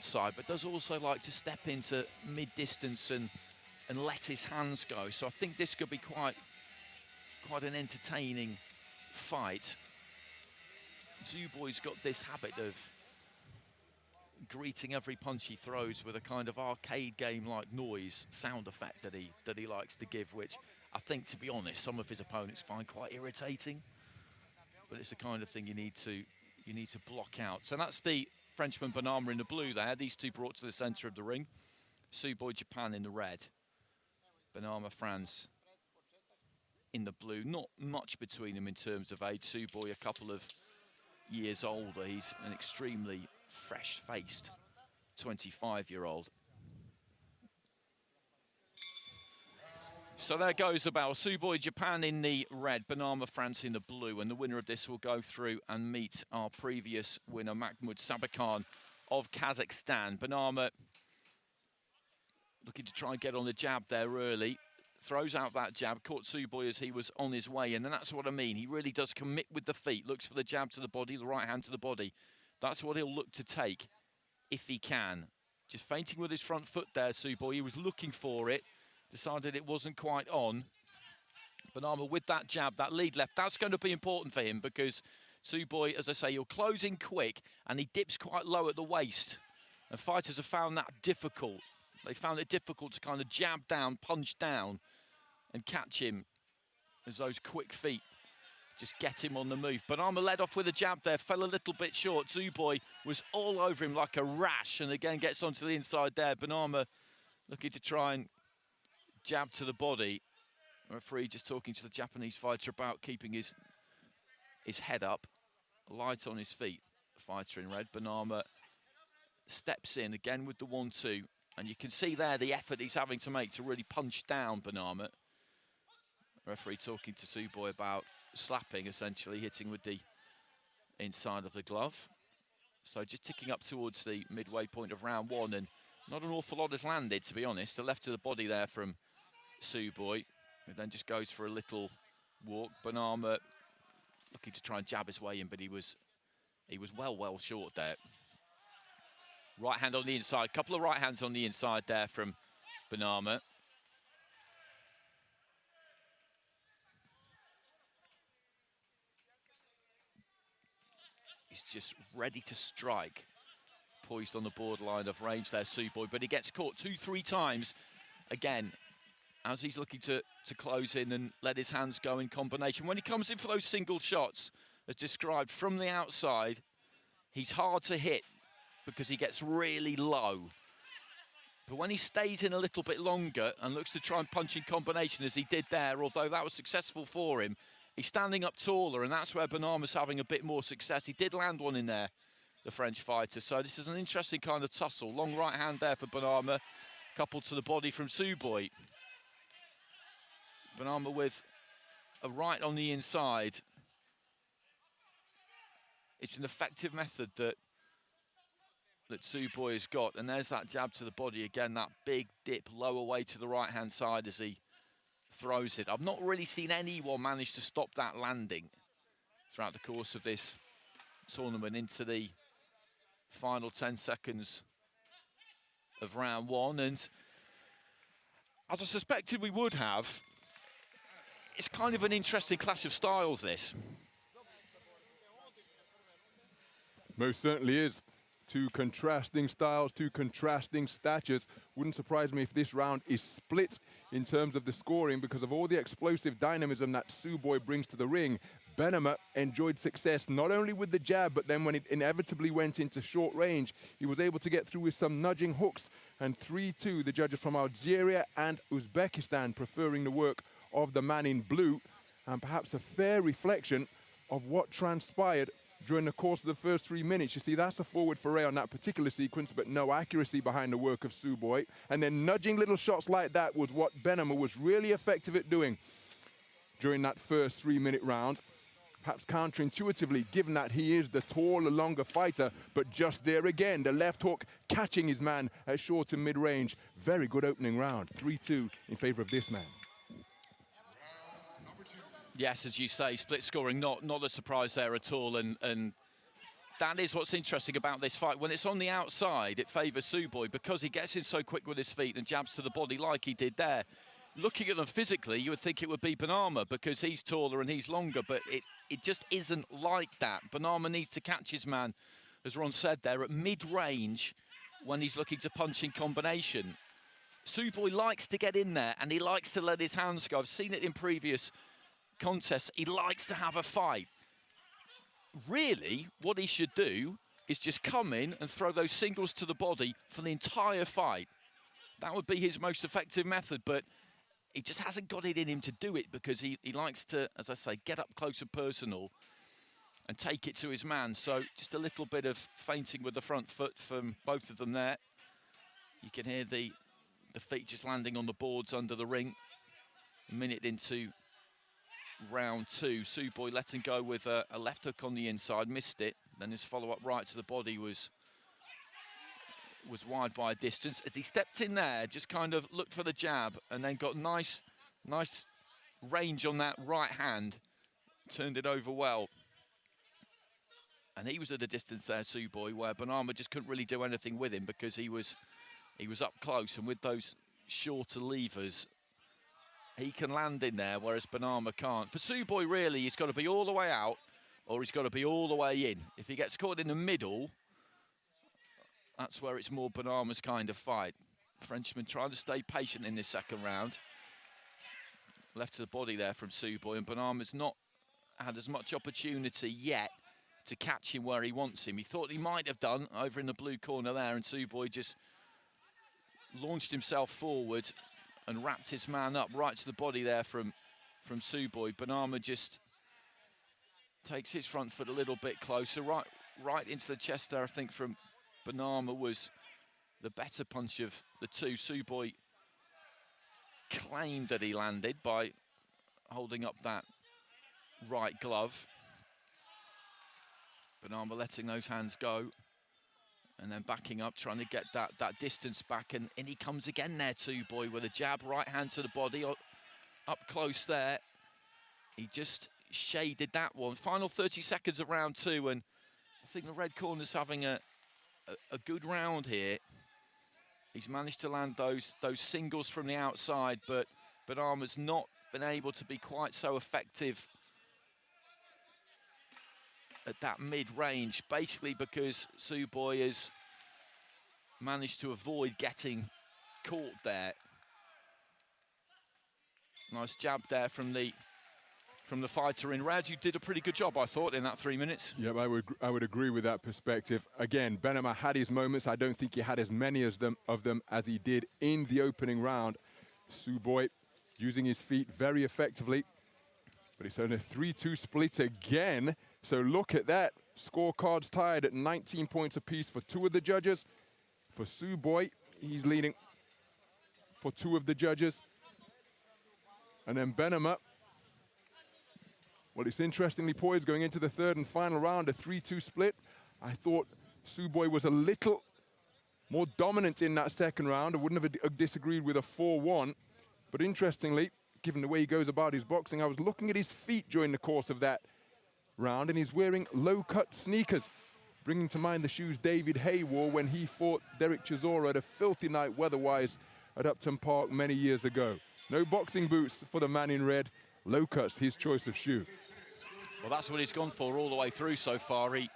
side, but does also like to step into mid-distance and let his hands go. So I think this could be quite an entertaining fight. Tsuboi's got this habit of greeting every punch he throws with a kind of arcade game-like noise sound effect that he likes to give, which I think, to be honest, some of his opponents find quite irritating. But it's the kind of thing you need to block out. So that's the Frenchman Bennama in the blue there. These two brought to the centre of the ring. Tsuboi, Japan in the red. Bennama, France in the blue. Not much between them in terms of age. Tsuboi a couple of years older. He's an extremely fresh-faced 25-year-old. So there goes the battle. Tsuboi, Japan in the red, Bennama, France in the blue. And the winner of this will go through and meet our previous winner, Mahmoud Sabakan of Kazakhstan. Bennama looking to try and get on the jab there early. Throws out that jab, caught Tsuboi as he was on his way in. And that's what I mean. He really does commit with the feet. Looks for the jab to the body, the right hand to the body. That's what he'll look to take if he can. Just feinting with his front foot there, Tsuboi. He was looking for it. Decided it wasn't quite on. Bennama with that jab, that lead left, that's going to be important for him because Tsuboi, as I say, he'll close in quick and he dips quite low at the waist. And fighters have found that difficult. They found it difficult to kind of jab down, punch down and catch him as those quick feet just get him on the move. Bennama led off with a jab there, fell a little bit short. Tsuboi was all over him like a rash and again gets onto the inside there. Bennama looking to try and jab to the body. The referee just talking to the Japanese fighter about keeping his head up, light on his feet. The fighter in red, Bennama steps in again with the 1-2. And you can see there the effort he's having to make to really punch down Bennama. The referee talking to Tsuboi about slapping, essentially, hitting with the inside of the glove. So just ticking up towards the midway point of round one, and not an awful lot has landed, to be honest. The left of the body there from Tsuboi, who then just goes for a little walk. Bennama looking to try and jab his way in, but he was well short there. Right hand on the inside, couple of right hands on the inside there from Bennama. He's just ready to strike. Poised on the borderline of range there, Tsuboi, but he gets caught 2-3 times. Again, as he's looking to close in and let his hands go in combination. When he comes in for those single shots, as described from the outside, he's hard to hit because he gets really low. But when he stays in a little bit longer and looks to try and punch in combination as he did there, although that was successful for him, he's standing up taller, and that's where Bennama's having a bit more success. He did land one in there, the French fighter. So this is an interesting kind of tussle. Long right hand there for Bennama, coupled to the body from Tsuboi. Bennama with a right on the inside. It's an effective method that Tsuboi has got. And there's that jab to the body again, that big dip lower way to the right-hand side as he throws it. I've not really seen anyone manage to stop that landing throughout the course of this tournament into the final 10 seconds of round one. And as I suspected we would have, it's kind of an interesting clash of styles, this. Most certainly is. Two contrasting styles, two contrasting statures. Wouldn't surprise me if this round is split in terms of the scoring because of all the explosive dynamism that Tsuboi brings to the ring. Bennama enjoyed success not only with the jab, but then when it inevitably went into short range, he was able to get through with some nudging hooks. And 3-2, the judges from Algeria and Uzbekistan preferring the work of the man in blue, and perhaps a fair reflection of what transpired during the course of the first 3 minutes. You see, that's a forward foray on that particular sequence, but no accuracy behind the work of Tsuboi. And then nudging little shots like that was what Bennama was really effective at doing during that first 3-minute round. Perhaps counterintuitively, given that he is the taller, longer fighter, but just there again, the left hook catching his man at short and mid-range. Very good opening round, 3-2 in favor of this man. Yes, as you say, split scoring, not a surprise there at all. And That is what's interesting about this fight. When it's on the outside, it favours Tsuboi because he gets in so quick with his feet and jabs to the body like he did there. Looking at them physically, you would think it would be Bennama because he's taller and he's longer, but it just isn't like that. Bennama needs to catch his man, as Ron said there, at mid-range when he's looking to punch in combination. Tsuboi likes to get in there and he likes to let his hands go. I've seen it in previous contests. He likes to have a fight. Really, what he should do is just come in and throw those singles to the body for the entire fight. That would be his most effective method, but he just hasn't got it in him to do it because he likes to, as I say, get up close and personal and take it to his man. So just a little bit of feinting with the front foot from both of them there. You can hear the feet just landing on the boards under the ring. A minute into round two. Tsuboi letting go with a left hook on the inside, missed it. Then his follow-up right to the body was wide by a distance. As he stepped in there, just kind of looked for the jab and then got nice range on that right hand. Turned it over well. And he was at a distance there, Tsuboi, where Bennama just couldn't really do anything with him because he was up close, and with those shorter levers, he can land in there, whereas Bennama can't. For Tsuboi, really, he's got to be all the way out or he's got to be all the way in. If he gets caught in the middle, that's where it's more Bennama's kind of fight. Frenchman trying to stay patient in this second round. Left to the body there from Tsuboi, and Bennama's not had as much opportunity yet to catch him where he wants him. He thought he might have done over in the blue corner there, and Tsuboi just launched himself forward and wrapped his man up right to the body there from Tsuboi. Bennama just takes his front foot a little bit closer, right into the chest there. I think from Bennama was the better punch of the two. Tsuboi claimed that he landed by holding up that right glove. Bennama letting those hands go and then backing up, trying to get that distance back, and in he comes again there, Tsuboi, with a jab, right hand to the body, up close there. He just shaded that one. Final 30 seconds of round two, and I think the red corner's having a good round here. He's managed to land those singles from the outside, but Bennama's not been able to be quite so effective at that mid-range, basically because Tsuboi has managed to avoid getting caught there. Nice jab there from the fighter in red. You did a pretty good job, I thought, in that 3 minutes. Yep, I would agree with that perspective. Again, Bennama had his moments. I don't think he had as many of them as he did in the opening round. Tsuboi using his feet very effectively, but it's only a 3-2 split again. So look at that. Scorecards tied at 19 points apiece for two of the judges. For Tsuboi, he's leading for two of the judges. And then Bennama, well, it's interestingly poised going into the third and final round, a 3-2 split. I thought Tsuboi was a little more dominant in that second round. I wouldn't have disagreed with a 4-1. But interestingly, given the way he goes about his boxing, I was looking at his feet during the course of that round, and he's wearing low-cut sneakers, bringing to mind the shoes David Hay wore when he fought Derek Chisora at a filthy night weather-wise at Upton Park many years ago. No boxing boots for the man in red. Low cuts, his choice of shoe. Well, that's what he's gone for all the way through so far. He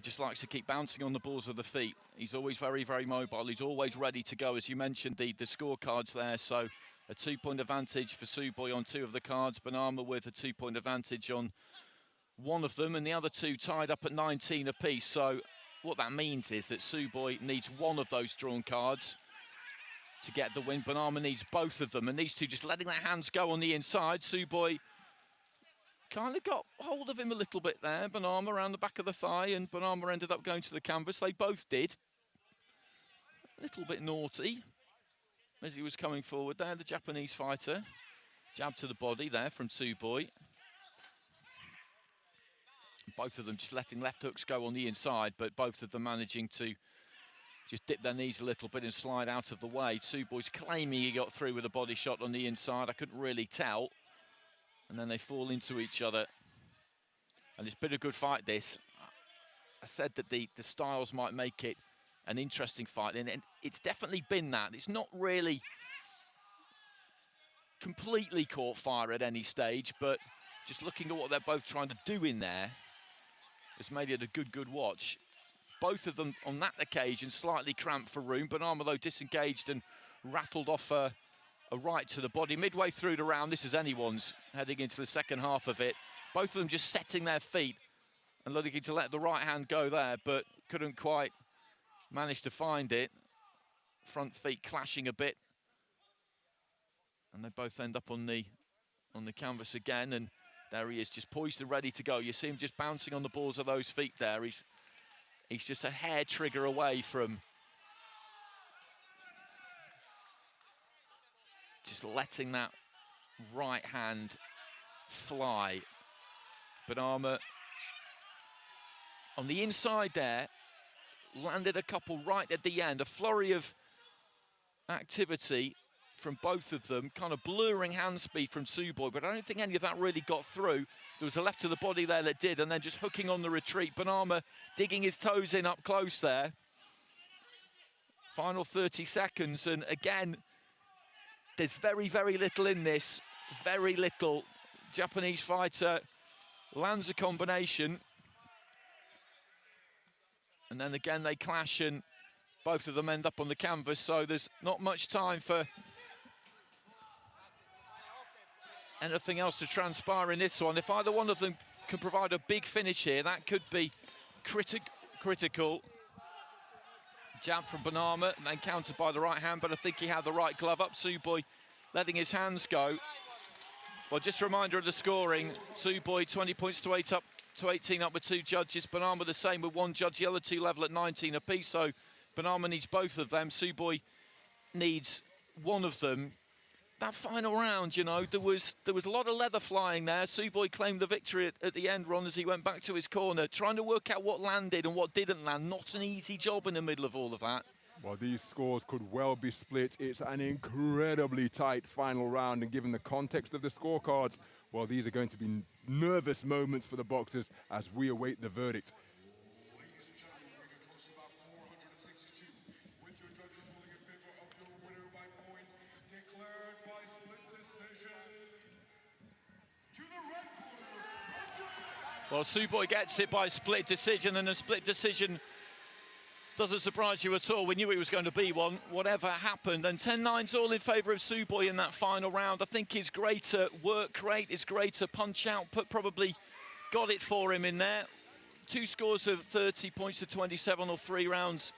just likes to keep bouncing on the balls of the feet. He's always very, very mobile. He's always ready to go. As you mentioned, the scorecards there, so a 2-point advantage for Tsuboi on two of the cards. Bennama with a 2-point advantage on one of them, and the other two tied up at 19 apiece. So what that means is that Tsuboi needs one of those drawn cards to get the win. Bennama needs both of them, and these two just letting their hands go on the inside. Tsuboi kind of got hold of him a little bit there. Bennama around the back of the thigh, and Bennama ended up going to the canvas. They both did. A little bit naughty as he was coming forward there, the Japanese fighter. Jab to the body there from Tsuboi. Both of them just letting left hooks go on the inside, but both of them managing to just dip their knees a little bit and slide out of the way. Tsuboi's claiming he got through with a body shot on the inside. I couldn't really tell. And then they fall into each other. And it's been a good fight, this. said that the styles might make it an interesting fight, and it's definitely been that. It's not really completely caught fire at any stage, but just looking at what they're both trying to do in there has made it a good watch. Both of them on that occasion slightly cramped for room. Bennama, though, disengaged and rattled off a right to the body. Midway through the round, this is anyone's heading into the second half of it. Both of them just setting their feet and looking to let the right hand go there, but couldn't quite manage to find it. Front feet clashing a bit. And they both end up on the canvas again, and there he is, just poised and ready to go. You see him just bouncing on the balls of those feet there. He's just a hair trigger away from just letting that right hand fly. Bennama on the inside there, landed a couple right at the end. A flurry of activity from both of them, kind of blurring hand speed from Tsuboi, but I don't think any of that really got through. There was a left to the body there that did, and then just hooking on the retreat. Bennama digging his toes in up close there. Final 30 seconds, and again, there's very little in this, very little. Japanese fighter lands a combination, and then again they clash, and both of them end up on the canvas, so there's not much time for anything else to transpire in this one. If either one of them can provide a big finish here, that could be critical. Jab from Bennama, and then countered by the right hand, but I think he had the right glove up. Tsuboi letting his hands go. Well, just a reminder of the scoring. Tsuboi 20 points to 18 up with 2 judges. Bennama the same with 1 judge. The other 2 level at 19 apiece, so Bennama needs both of them. Tsuboi needs one of them. That final round, you know, there was a lot of leather flying there. Tsuboi claimed the victory at the end, Ron, as he went back to his corner, trying to work out what landed and what didn't land. Not an easy job in the middle of all of that. Well, these scores could well be split. It's an incredibly tight final round, and given the context of the scorecards, well, these are going to be nervous moments for the boxers as we await the verdict. Well, Tsuboi gets it by split decision, and a split decision doesn't surprise you at all. We knew it was going to be one, whatever happened. And 10-9's all in favour of Tsuboi in that final round. I think his greater work rate, his greater punch output probably got it for him in there. 2 scores of 30 points to 27, or 3 rounds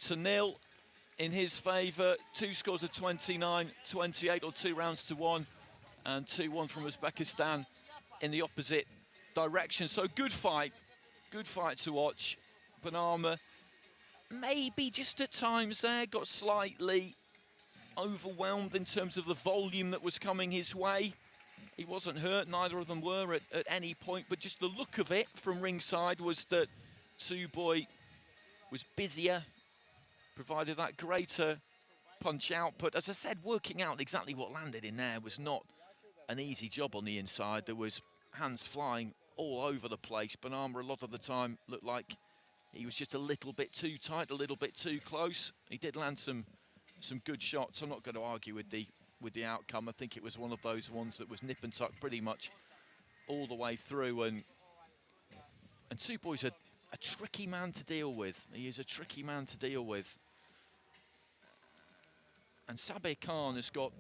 to 0 in his favour. 2 scores of 29-28, or 2 rounds to 1, and 2-1 from Uzbekistan in the opposite direction. So good fight to watch. Bennama maybe just at times there got slightly overwhelmed in terms of the volume that was coming his way. He wasn't hurt, neither of them were at any point, but just the look of it from ringside was that Tsuboi was busier, provided that greater punch output. As I said, working out exactly what landed in there was not an easy job on the inside. There was hands flying all over the place. Bennama a lot of the time looked like he was just a little bit too tight, a little bit too close. He did land some good shots. I'm not going to argue with the outcome. I think it was one of those ones that was nip and tuck pretty much all the way through. And Tsuboi's a tricky man to deal with. He is a tricky man to deal with. And Sabir Khan has got